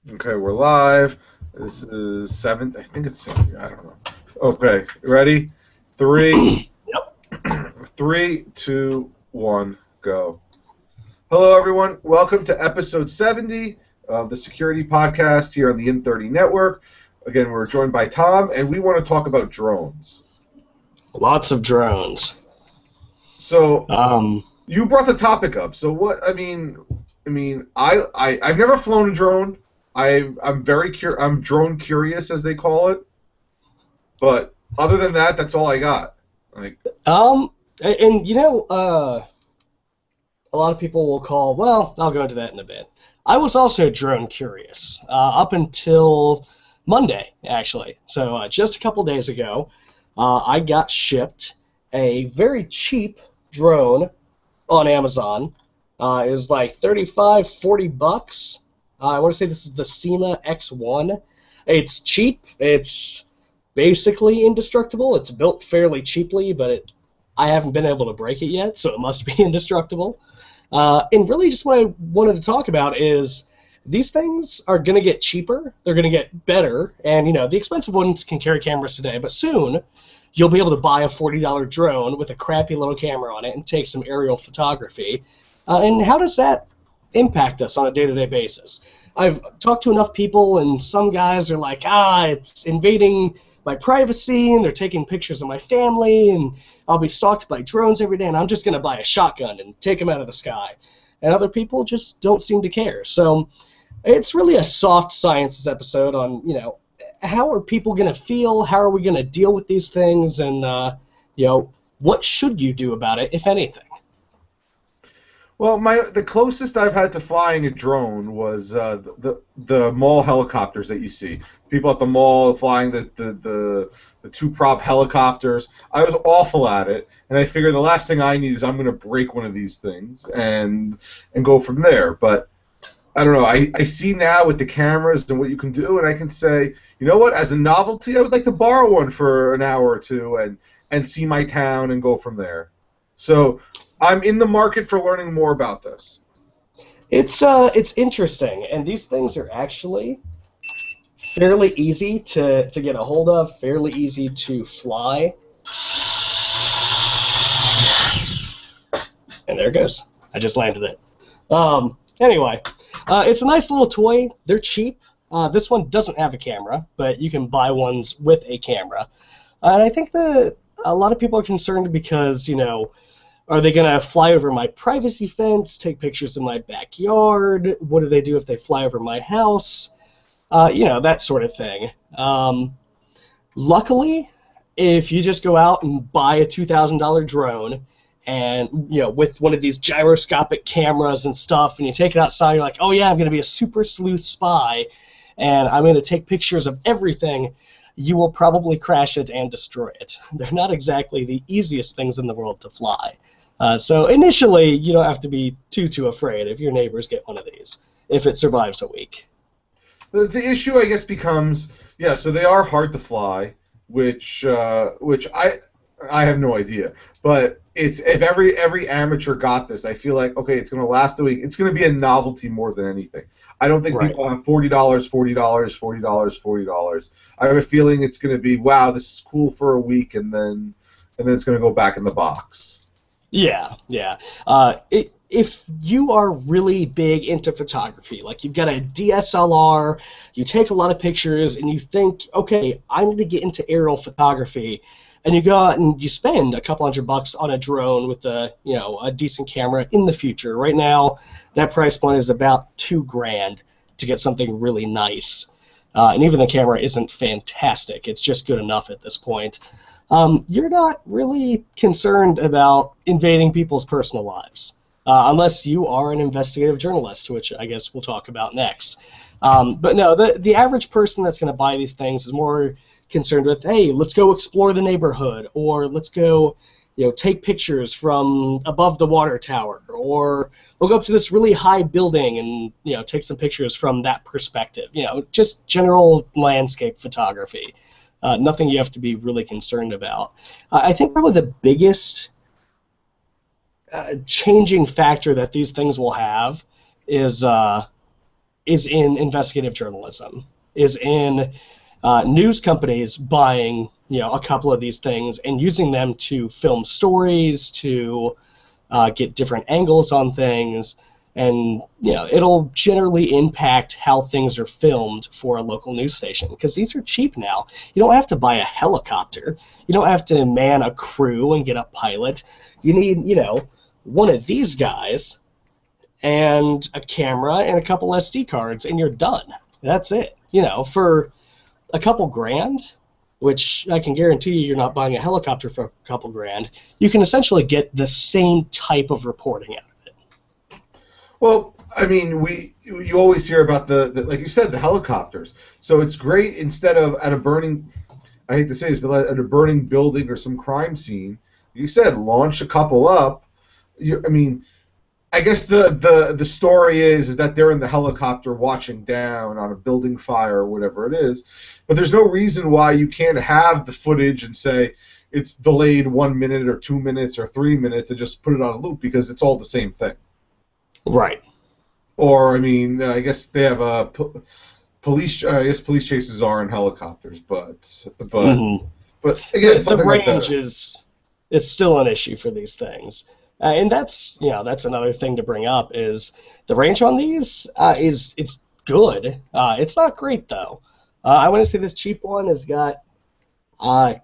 Okay, we're live. This is 7. I think it's 70. I don't know. Okay, ready? Three, Yep. 3, 2, 1, go. Hello, everyone. Welcome to episode 70 of the Security Podcast here on the In30 Network. Again, we're joined by Tom, and we want to talk about drones. Lots of drones. So, you brought the topic up. So, what? I've never flown a drone. I'm drone curious, as they call it. But other than that, that's all I got. And a lot of people will call. Well, I'll go into that in a bit. I was also drone curious up until Monday, actually. So just a couple days ago, I got shipped a very cheap drone on Amazon. It was like $35-40. I want to say this is the SEMA X1. It's cheap. It's basically indestructible. It's built fairly cheaply, but I haven't been able to break it yet, so it must be indestructible. And really just what I wanted to talk about is these things are going to get cheaper. They're going to get better. And, the expensive ones can carry cameras today, but soon you'll be able to buy a $40 drone with a crappy little camera on it and take some aerial photography. And how does that impact us on a day-to-day basis? I've talked to enough people, and some guys are like, it's invading my privacy, and they're taking pictures of my family, and I'll be stalked by drones every day, and I'm just going to buy a shotgun and take them out of the sky. And other people just don't seem to care. So it's really a soft sciences episode on, how are people going to feel? How are we going to deal with these things? And, what should you do about it, if anything? Well, the closest I've had to flying a drone was the mall helicopters that you see. People at the mall flying the two-prop helicopters. I was awful at it, and I figured the last thing I need is I'm going to break one of these things and go from there. But I don't know. I see now with the cameras and what you can do, and I can say, you know what? As a novelty, I would like to borrow one for an hour or two and see my town and go from there. So I'm in the market for learning more about this. It's interesting, and these things are actually fairly easy to get a hold of, fairly easy to fly. And there it goes. I just landed it. Anyway, it's a nice little toy. They're cheap. This one doesn't have a camera, but you can buy ones with a camera. And I think that a lot of people are concerned because, are they going to fly over my privacy fence, take pictures of my backyard? What do they do if they fly over my house? That sort of thing. Luckily, if you just go out and buy a $2,000 drone and, with one of these gyroscopic cameras and stuff, and you take it outside, you're like, oh yeah, I'm going to be a super sleuth spy, and I'm going to take pictures of everything, you will probably crash it and destroy it. They're not exactly the easiest things in the world to fly. So initially, you don't have to be too afraid if your neighbors get one of these, if it survives a week. The issue, I guess, becomes, so they are hard to fly, which I have no idea. But it's if every amateur got this, I feel like, okay, it's going to last a week. It's going to be a novelty more than anything. I don't think people have $40, $40, $40, $40. I have a feeling it's going to be, wow, this is cool for a week, and then it's going to go back in the box. Yeah. If you are really big into photography, like you've got a DSLR, you take a lot of pictures, and you think, okay, I need to get into aerial photography, and you go out and you spend a couple $100 on a drone with a decent camera in the future. Right now, that price point is about $2,000 to get something really nice, and even the camera isn't fantastic. It's just good enough at this point. You're not really concerned about invading people's personal lives, unless you are an investigative journalist, which I guess we'll talk about next. But no, the average person that's going to buy these things is more concerned with, hey, let's go explore the neighborhood, or let's go, take pictures from above the water tower, or we'll go up to this really high building and, take some pictures from that perspective. Just general landscape photography. Nothing you have to be really concerned about. I think probably the biggest changing factor that these things will have is is in investigative journalism, is in news companies buying, a couple of these things and using them to film stories, to get different angles on things, and it'll generally impact how things are filmed for a local news station, because these are cheap now. You don't have to buy a helicopter. You don't have to man a crew and get a pilot. You need, one of these guys and a camera and a couple SD cards, and you're done. That's it. For a couple grand, which I can guarantee you're not buying a helicopter for a couple grand, you can essentially get the same type of reporting out of it. Well, I mean, you always hear about the like you said, the helicopters. So it's great instead of at a burning, I hate to say this, but at a burning building or some crime scene, you said launch a couple up. I guess the story is that they're in the helicopter watching down on a building fire or whatever it is, but there's no reason why you can't have the footage and say it's delayed 1 minute or 2 minutes or 3 minutes and just put it on a loop, because it's all the same thing. Right. Or, I guess they have police. I guess police chases are in helicopters, but Mm-hmm. but again, the range like that is still an issue for these things. And that's another thing to bring up, is the range on these it's good. It's not great though. I want to say this cheap one has got a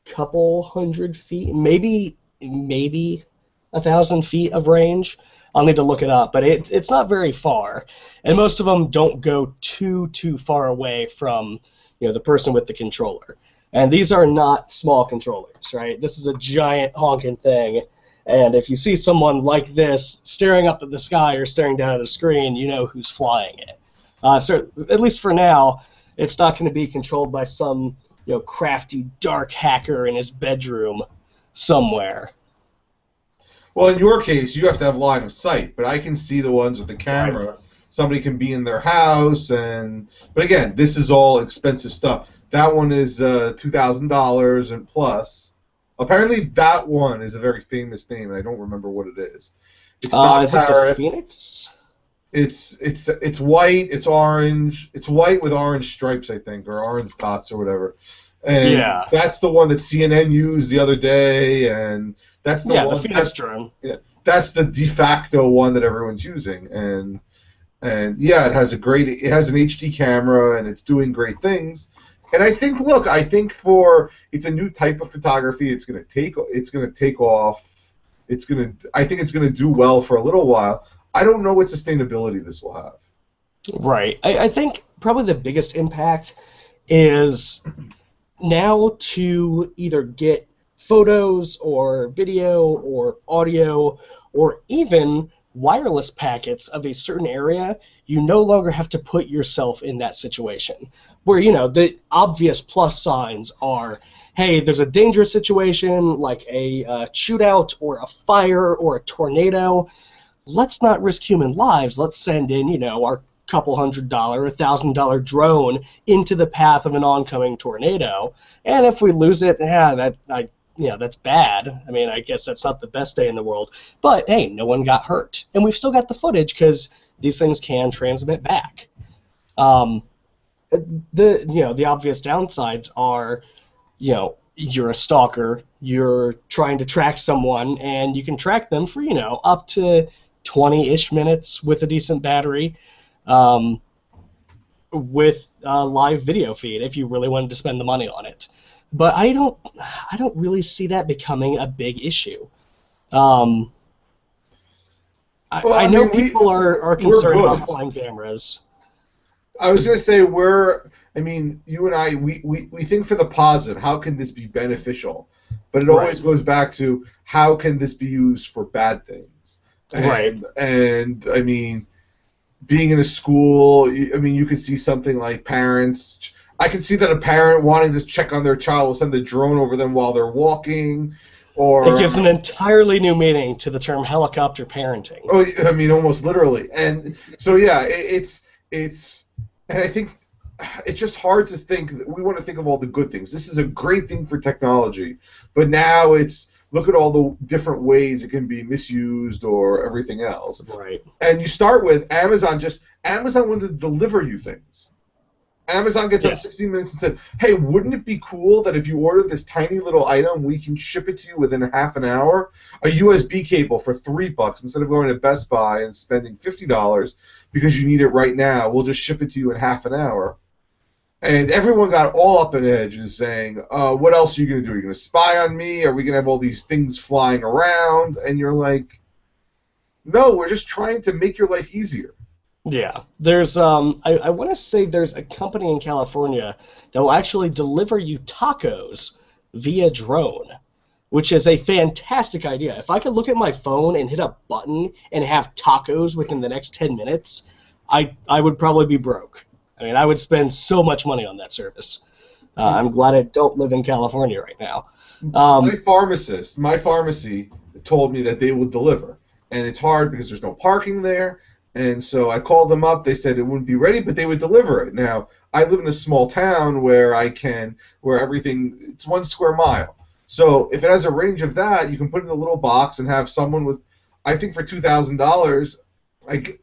couple hundred feet, maybe 1,000 feet of range. I'll need to look it up, but it's not very far, and most of them don't go too far away from the person with the controller. And these are not small controllers, right? This is a giant honking thing. And if you see someone like this staring up at the sky or staring down at a screen, you know who's flying it. So at least for now, it's not going to be controlled by some crafty dark hacker in his bedroom somewhere. Well, in your case, you have to have line of sight, but I can see the ones with the camera. Right. Somebody can be in their house, but again, this is all expensive stuff. That one is $2,000 and plus. Apparently, that one is a very famous name, and I don't remember what it is. It's not is it Parrot. the Phoenix? It's white. It's orange. It's white with orange stripes, I think, or orange dots or whatever. And yeah, that's the one that CNN used the other day, and that's the one. The Phoenix drone. Yeah, that's the de facto one that everyone's using, and yeah, it has an HD camera, and it's doing great things. And I think it's a new type of photography. It's gonna take off. I think it's gonna do well for a little while. I don't know what sustainability this will have. Right. I think probably the biggest impact is now to either get photos or video or audio or even wireless packets of a certain area, you no longer have to put yourself in that situation. Where, the obvious plus signs are, hey, there's a dangerous situation like a shootout or a fire or a tornado. Let's not risk human lives. Let's send in, our couple $100, $1,000 drone into the path of an oncoming tornado. And if we lose it, that's bad. I guess that's not the best day in the world. But hey, no one got hurt, and we've still got the footage because these things can transmit back. The obvious downsides are, you're a stalker, you're trying to track someone, and you can track them for up to 20-ish minutes with a decent battery, with a live video feed if you really wanted to spend the money on it. But I don't really see that becoming a big issue. I know people are concerned about flying cameras. I was going to say you and I, we think for the positive, how can this be beneficial? But it always goes back to how can this be used for bad things? And being in a school, you could see something like parents. I can see that a parent wanting to check on their child will send the drone over them while they're walking, or it gives an entirely new meaning to the term helicopter parenting. Oh, almost literally. And so yeah, it's and I think it's just hard to think. We want to think of all the good things. This is a great thing for technology, but now it's look at all the different ways it can be misused or everything else. Right. And you start with Amazon. Amazon wanted to deliver you things. Amazon gets on 60 Minutes and said, hey, wouldn't it be cool that if you order this tiny little item, we can ship it to you within half an hour? A USB cable for $3 instead of going to Best Buy and spending $50 because you need it right now. We'll just ship it to you in half an hour. And everyone got all up in edge and saying, what else are you going to do? Are you going to spy on me? Are we going to have all these things flying around? And you're like, no, we're just trying to make your life easier. Yeah, there's I want to say there's a company in California that will actually deliver you tacos via drone, which is a fantastic idea. If I could look at my phone and hit a button and have tacos within the next 10 minutes, I would probably be broke. I mean, I would spend so much money on that service. I'm glad I don't live in California right now. My pharmacy told me that they would deliver, and it's hard because there's no parking there. And so I called them up. They said it wouldn't be ready, but they would deliver it. Now, I live in a small town where everything, it's 1 square mile. So if it has a range of that, you can put it in a little box and have someone with, I think for $2,000,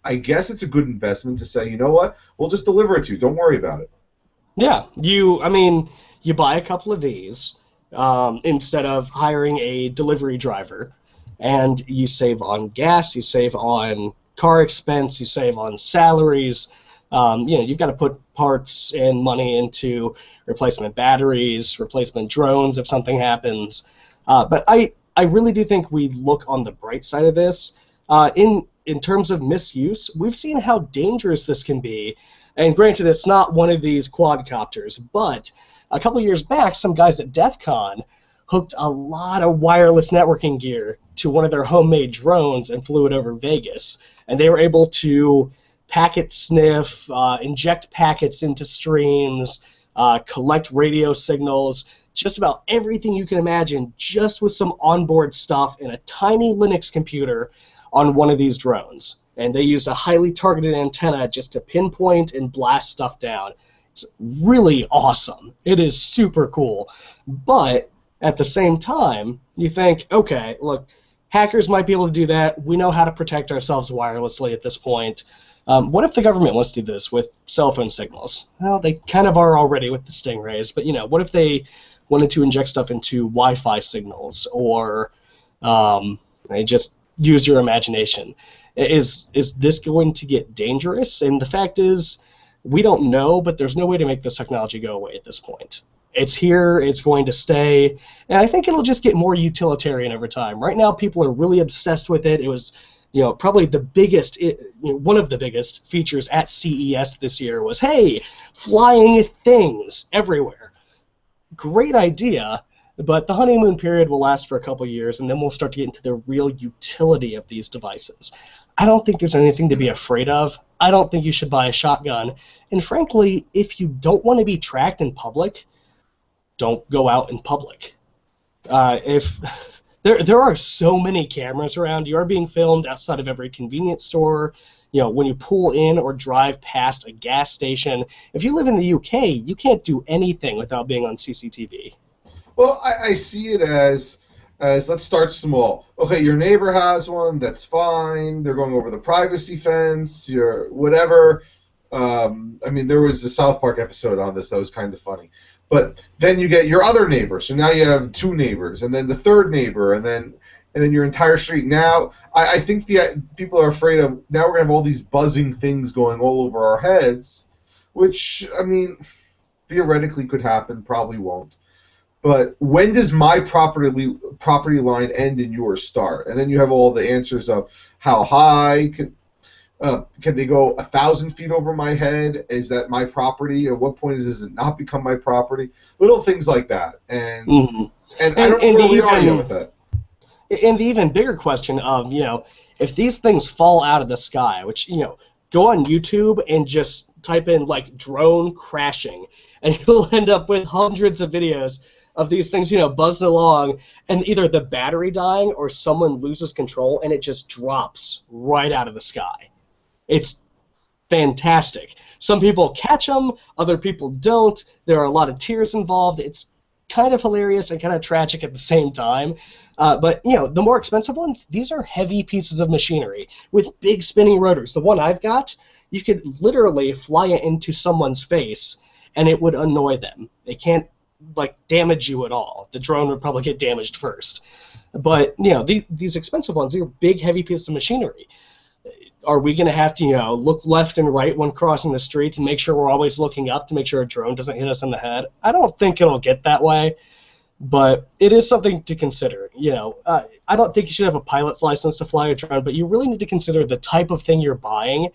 I guess it's a good investment to say, you know what, we'll just deliver it to you. Don't worry about it. Yeah, you buy a couple of these instead of hiring a delivery driver, and you save on gas, you save on car expense, you save on salaries. You've got to put parts and money into replacement batteries, replacement drones if something happens. But I really do think we look on the bright side of this. In terms of misuse, we've seen how dangerous this can be. And granted, it's not one of these quadcopters, but a couple years back, some guys at DEF CON hooked a lot of wireless networking gear to one of their homemade drones and flew it over Vegas. And they were able to packet sniff, inject packets into streams, collect radio signals, just about everything you can imagine, just with some onboard stuff in a tiny Linux computer on one of these drones. And they used a highly targeted antenna just to pinpoint and blast stuff down. It's really awesome. It is super cool. But at the same time, you think, okay, look, hackers might be able to do that. We know how to protect ourselves wirelessly at this point. What if the government wants to do this with cell phone signals? Well, they kind of are already with the Stingrays, but what if they wanted to inject stuff into Wi-Fi signals, or they just use your imagination? Is this going to get dangerous? And the fact is, we don't know, but there's no way to make this technology go away at this point. It's here, it's going to stay, and I think it'll just get more utilitarian over time. Right now, people are really obsessed with it. It was, probably the biggest, one of the biggest features at CES this year was, hey, flying things everywhere. Great idea, but the honeymoon period will last for a couple years, and then we'll start to get into the real utility of these devices. I don't think there's anything to be afraid of. I don't think you should buy a shotgun. And frankly, if you don't want to be tracked in public, don't go out in public. If there are so many cameras around, you are being filmed outside of every convenience store. When you pull in or drive past a gas station. If you live in the UK, you can't do anything without being on CCTV. Well, I see it as let's start small. Okay, your neighbor has one, that's fine. They're going over the privacy fence, whatever. There was a South Park episode on this that was kind of funny. But then you get your other neighbor, so now you have 2 neighbors, and then the third neighbor, and then your entire street. Now, I think the people are afraid of, now we're going to have all these buzzing things going all over our heads, which, theoretically could happen, probably won't. But when does my property line end and yours start? And then you have all the answers of how high can they go 1,000 feet over my head? Is that my property? At what point does it not become my property? Little things like that, and I don't know where we are yet with that. And the even bigger question of if these things fall out of the sky, which go on YouTube and just type in like drone crashing, and you'll end up with hundreds of videos of these things, buzzing along, and either the battery dying or someone loses control and it just drops right out of the sky. It's fantastic. Some people catch them, other people don't. There are a lot of tears involved. It's kind of hilarious and kind of tragic at the same time. But, the more expensive ones, these are heavy pieces of machinery with big spinning rotors. The one I've got, you could literally fly it into someone's face, and it would annoy them. It can't, damage you at all. The drone would probably get damaged first. But, these expensive ones, they're big, heavy pieces of machinery. Are we going to have to, look left and right when crossing the streets and make sure we're always looking up to make sure a drone doesn't hit us in the head? I don't think it'll get that way, but it is something to consider. I don't think you should have a pilot's license to fly a drone, but you really need to consider the type of thing you're buying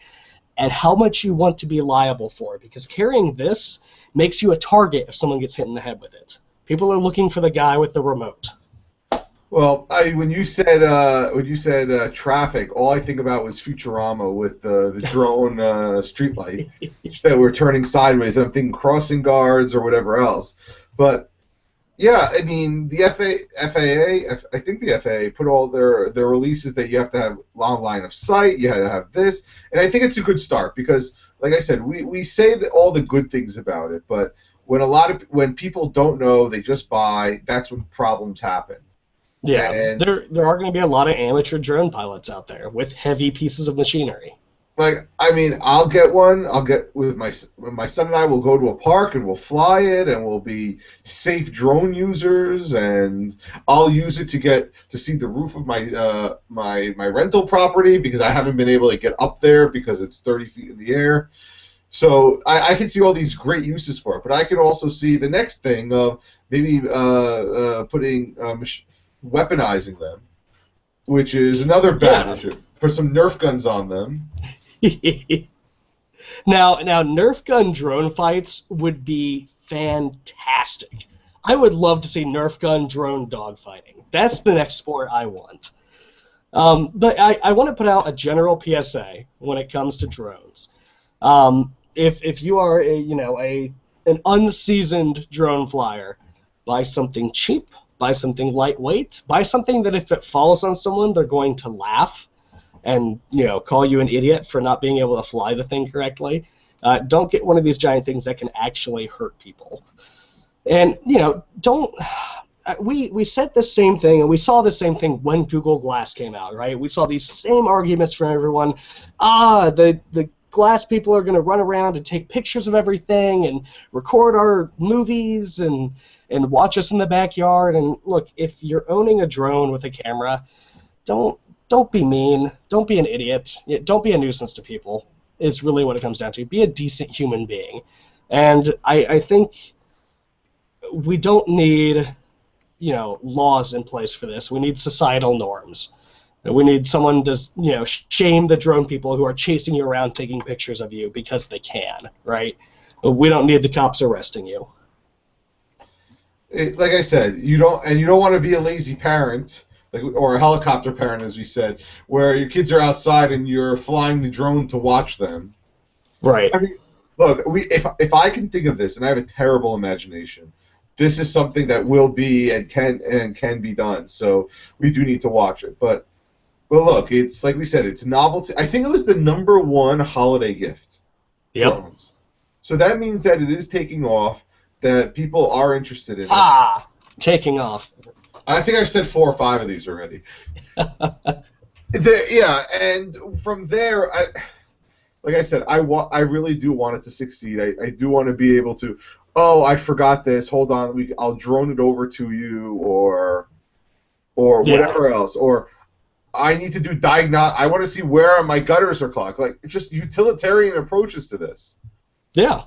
and how much you want to be liable for, because carrying this makes you a target if someone gets hit in the head with it. People are looking for the guy with the remote. Well, when you said traffic, all I think about was Futurama with the drone streetlight that were turning sideways. I'm thinking crossing guards or whatever else. But yeah, I mean the FAA, I think the FAA put all their releases that you have to have long line of sight. You had to have this, and I think it's a good start because, like I said, we say all the good things about it, but when people don't know, they just buy. That's when problems happen. Yeah, and there are going to be a lot of amateur drone pilots out there with heavy pieces of machinery. I'll get one. I'll get with my son and I will go to a park and we'll fly it and we'll be safe drone users, and I'll use it to see the roof of my rental property because I haven't been able to get up there because it's 30 feet in the air. So I can see all these great uses for it, but I can also see the next thing of maybe putting weaponizing them, which is another bad issue. Put some Nerf guns on them. Now, Nerf gun drone fights would be fantastic. I would love to see Nerf gun drone dogfighting. That's the next sport I want. But I want to put out a general PSA when it comes to drones. If you are an unseasoned drone flyer, buy something cheap. Buy something lightweight. Buy something that if it falls on someone, they're going to laugh and call you an idiot for not being able to fly the thing correctly. Don't get one of these giant things that can actually hurt people. And don't. We said the same thing, and we saw the same thing when Google Glass came out, right? We saw these same arguments from everyone. The Glass people are going to run around and take pictures of everything and record our movies and watch us in the backyard. And look, if you're owning a drone with a camera, don't be mean. Don't be an idiot. Don't be a nuisance to people. Is really what it comes down to. Be a decent human being. And I think we don't need laws in place for this. We need societal norms. We need someone to, shame the drone people who are chasing you around taking pictures of you because they can, right? We don't need the cops arresting you. Like I said, you don't want to be a lazy parent, or a helicopter parent, as we said, where your kids are outside and you're flying the drone to watch them. Right. I mean, look, if I can think of this, and I have a terrible imagination, this is something that will be and can be done. So we do need to watch it, but look, it's like we said, it's novelty. I think it was the #1 holiday gift. Yep. Drones. So that means that it is taking off, that people are interested in it. Taking off. I think I've said 4 or 5 of these already. And from there, like I said, I really do want it to succeed. I do want to be able to, I forgot this, hold on, I'll drone it over to you, or whatever else, or I need to do I want to see where my gutters are clogged. Like, it's just utilitarian approaches to this. Yeah.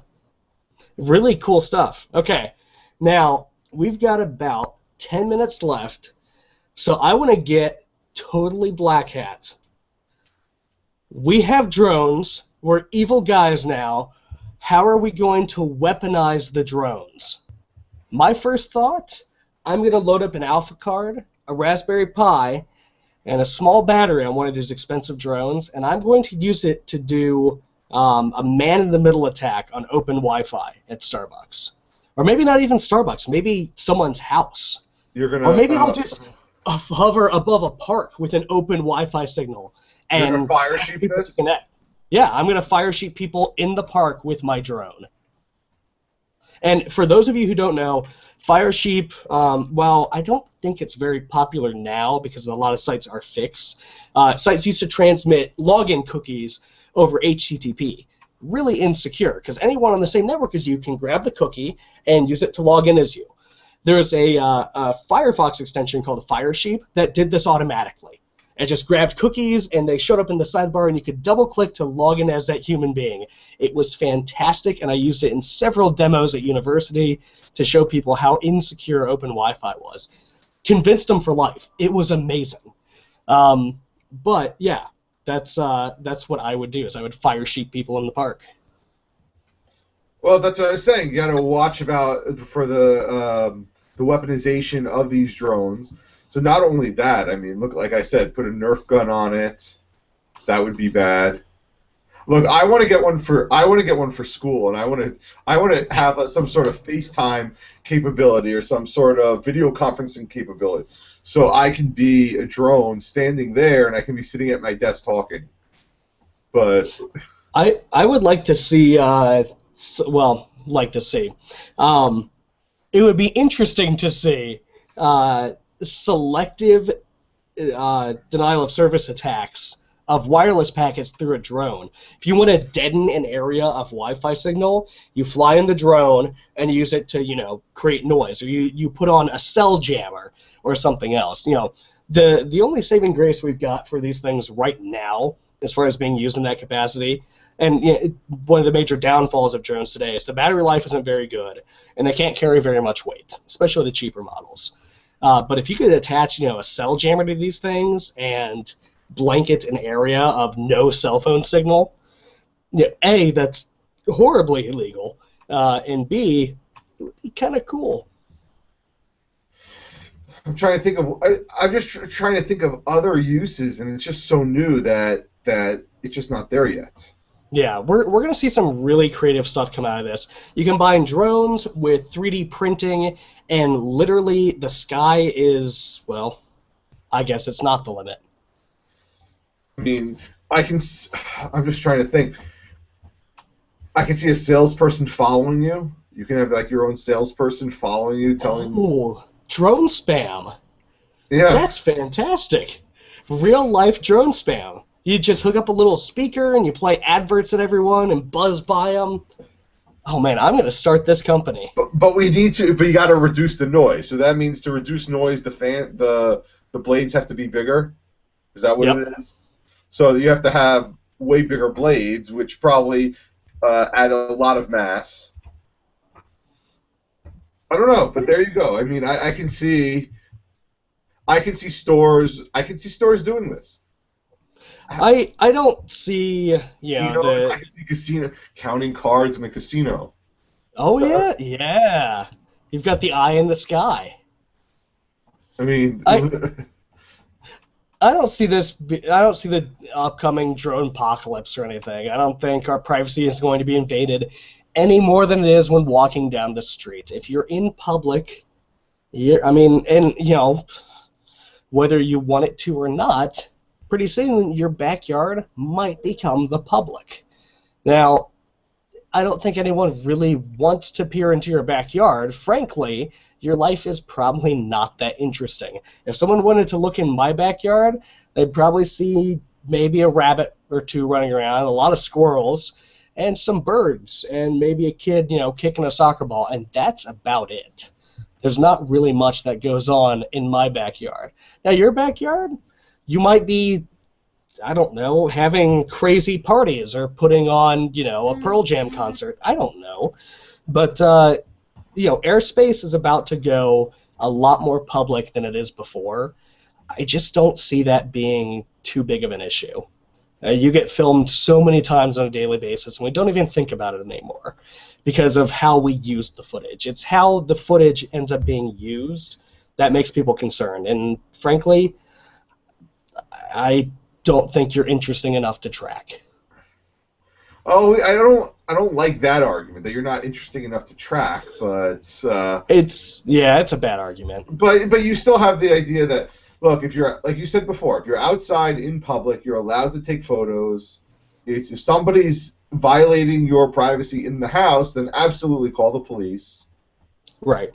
Really cool stuff. Okay. Now, we've got about 10 minutes left, so I want to get totally black hat. We have drones. We're evil guys now. How are we going to weaponize the drones? My first thought, I'm going to load up an Alpha card, a Raspberry Pi, and a small battery on one of these expensive drones, and I'm going to use it to do a man-in-the-middle attack on open Wi-Fi at Starbucks. Or maybe not even Starbucks, maybe someone's house. Or maybe I'll just hover above a park with an open Wi-Fi signal and fire ask sheep people this? to connect. Yeah, I'm going to fire sheep people in the park with my drone. And for those of you who don't know, Fire Sheep, well, I don't think it's very popular now because a lot of sites are fixed. Sites used to transmit login cookies over HTTP. Really insecure because anyone on the same network as you can grab the cookie and use it to log in as you. There's a Firefox extension called Fire Sheep that did this automatically. It just grabbed cookies, and they showed up in the sidebar, and you could double-click to log in as that human being. It was fantastic, and I used it in several demos at university to show people how insecure open Wi-Fi was. Convinced them for life. It was amazing. But, yeah, that's what I would do, is I would fire sheep people in the park. Well, that's what I was saying. You got to watch about for the weaponization of these drones. So not only that, I mean, look, like I said, put a Nerf gun on it. That would be bad. Look, I want to get one for school, and I want to have some sort of FaceTime capability or some sort of video conferencing capability, so I can be a drone standing there, and I can be sitting at my desk talking. But I would like to see, it would be interesting to see selective denial of service attacks of wireless packets through a drone. If you want to deaden an area of Wi-Fi signal, you fly in the drone and use it to, create noise, or you put on a cell jammer or something else. The only saving grace we've got for these things right now, as far as being used in that capacity, and one of the major downfalls of drones today is the battery life isn't very good, and they can't carry very much weight, especially the cheaper models. But if you could attach, a cell jammer to these things and blanket an area of no cell phone signal, A, that's horribly illegal, and B, it would be kind of cool. I'm trying to think of. I'm just trying to think of other uses, and it's just so new that it's just not there yet. Yeah, we're going to see some really creative stuff come out of this. You combine drones with 3D printing, and literally the sky is, well, I guess it's not the limit. I mean, I'm just trying to think. I can see a salesperson following you. You can have like your own salesperson following you, telling. Oh, drone spam. Yeah. That's fantastic. Real life drone spam. You just hook up a little speaker and you play adverts at everyone and buzz by them. Oh man, I'm gonna start this company. But we need to. But you got to reduce the noise. So that means to reduce noise, the blades have to be bigger. Is that what it is? So you have to have way bigger blades, which probably add a lot of mass. I don't know, but there you go. I mean, I can see stores. I can see stores doing this. I don't see I can see casino counting cards in a casino. Oh yeah. You've got the eye in the sky. I mean, I don't see this. I don't see the upcoming drone apocalypse or anything. I don't think our privacy is going to be invaded any more than it is when walking down the street. If you're in public, whether you want it to or not, pretty soon your backyard might become the public. Now, I don't think anyone really wants to peer into your backyard. Frankly, your life is probably not that interesting. If someone wanted to look in my backyard, they'd probably see maybe a rabbit or two running around, a lot of squirrels, and some birds, and maybe a kid, kicking a soccer ball, and that's about it. There's not really much that goes on in my backyard. Now, your backyard, you might be, I don't know, having crazy parties or putting on, a Pearl Jam concert. I don't know. But, airspace is about to go a lot more public than it is before. I just don't see that being too big of an issue. You get filmed so many times on a daily basis, and we don't even think about it anymore because of how we use the footage. It's how the footage ends up being used that makes people concerned. And frankly, I don't think you're interesting enough to track. Oh, I don't like that argument that you're not interesting enough to track, but it's a bad argument. But you still have the idea that, look, if you're, like you said before, if you're outside in public, you're allowed to take photos. It's if somebody's violating your privacy in the house, then absolutely call the police. Right.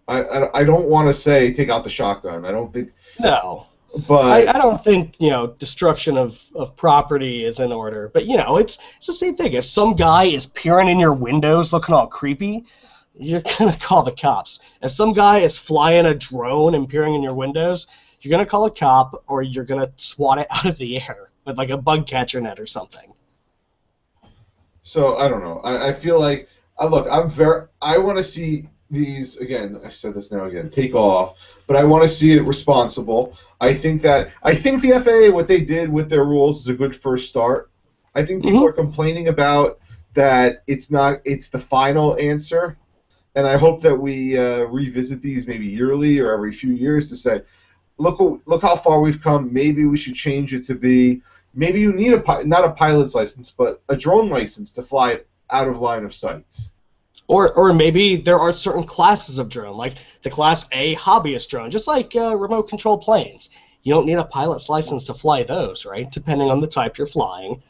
I don't want to say take out the shotgun. I don't think. No. But I don't think, destruction of property is in order. But, it's the same thing. If some guy is peering in your windows looking all creepy, you're going to call the cops. If some guy is flying a drone and peering in your windows, you're going to call a cop or you're going to swat it out of the air with like a bug catcher net or something. so I don't know. I feel like look. I want to see these again. I've said this now again. Take off, but I want to see it responsible. I think the FAA, what they did with their rules, is a good first start. I think people are complaining about that. It's not. It's the final answer, and I hope that we revisit these maybe yearly or every few years to say, look how far we've come. Maybe we should change it to be. Maybe you need not a pilot's license, but a drone license to fly it out of line of sight. Or maybe there are certain classes of drone, like the Class A hobbyist drone, just like remote control planes. You don't need a pilot's license to fly those, right? Depending on the type you're flying.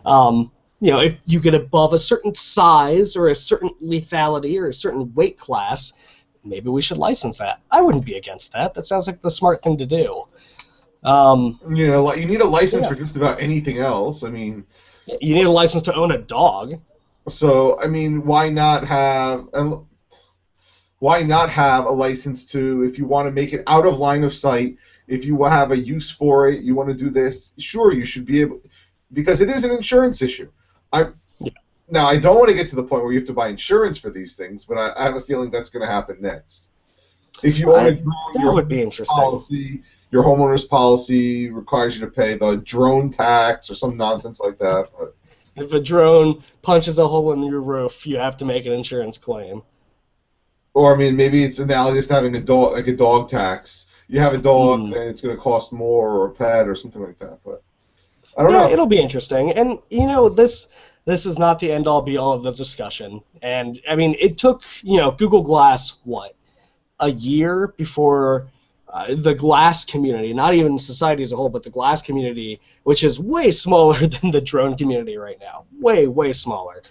If you get above a certain size or a certain lethality or a certain weight class, maybe we should license that. I wouldn't be against that. That sounds like the smart thing to do. You need a license for just about anything else. I mean, you need a license to own a dog. So I mean, why not have a license to, if you want to make it out of line of sight, if you have a use for it, you want to do this, sure, you should be able, because it is an insurance issue. Now, I don't want to get to the point where you have to buy insurance for these things, but I have a feeling that's going to happen next. If you own a drone, that would be interesting. Your homeowner's policy requires you to pay the drone tax or some nonsense like that. But if a drone punches a hole in your roof, you have to make an insurance claim. Or, I mean, maybe it's analogous to having a dog, like a dog tax. You have a dog, and it's going to cost more, or a pet, or something like that. But I don't know. It'll be interesting. And, this is not the end-all, be-all of the discussion. And, I mean, it took, Google Glass, a year before the Glass community, not even society as a whole, but the Glass community, which is way smaller than the drone community right now, way, way smaller,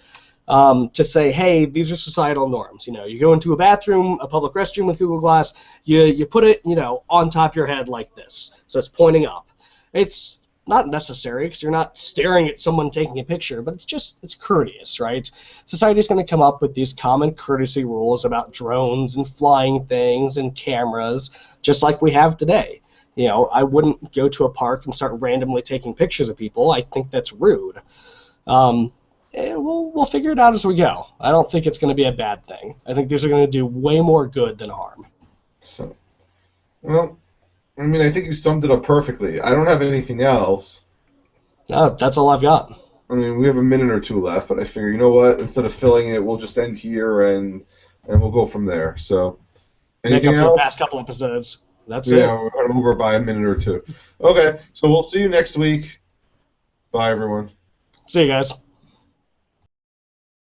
to say, hey, these are societal norms. You go into a bathroom, a public restroom with Google Glass, you put it, on top of your head like this, so it's pointing up. It's not necessary because you're not staring at someone taking a picture, but it's courteous, right? Society's going to come up with these common courtesy rules about drones and flying things and cameras, just like we have today. I wouldn't go to a park and start randomly taking pictures of people. I think that's rude. We'll figure it out as we go. I don't think it's going to be a bad thing. I think these are going to do way more good than harm. So, well, I mean, I think you summed it up perfectly. I don't have anything else. No, that's all I've got. I mean, we have a minute or two left, but I figure, you know what? Instead of filling it, we'll just end here and we'll go from there. So, anything Make up else? for the past couple episodes. That's it. Yeah, we're over by a minute or two. Okay, so we'll see you next week. Bye, everyone. See you guys.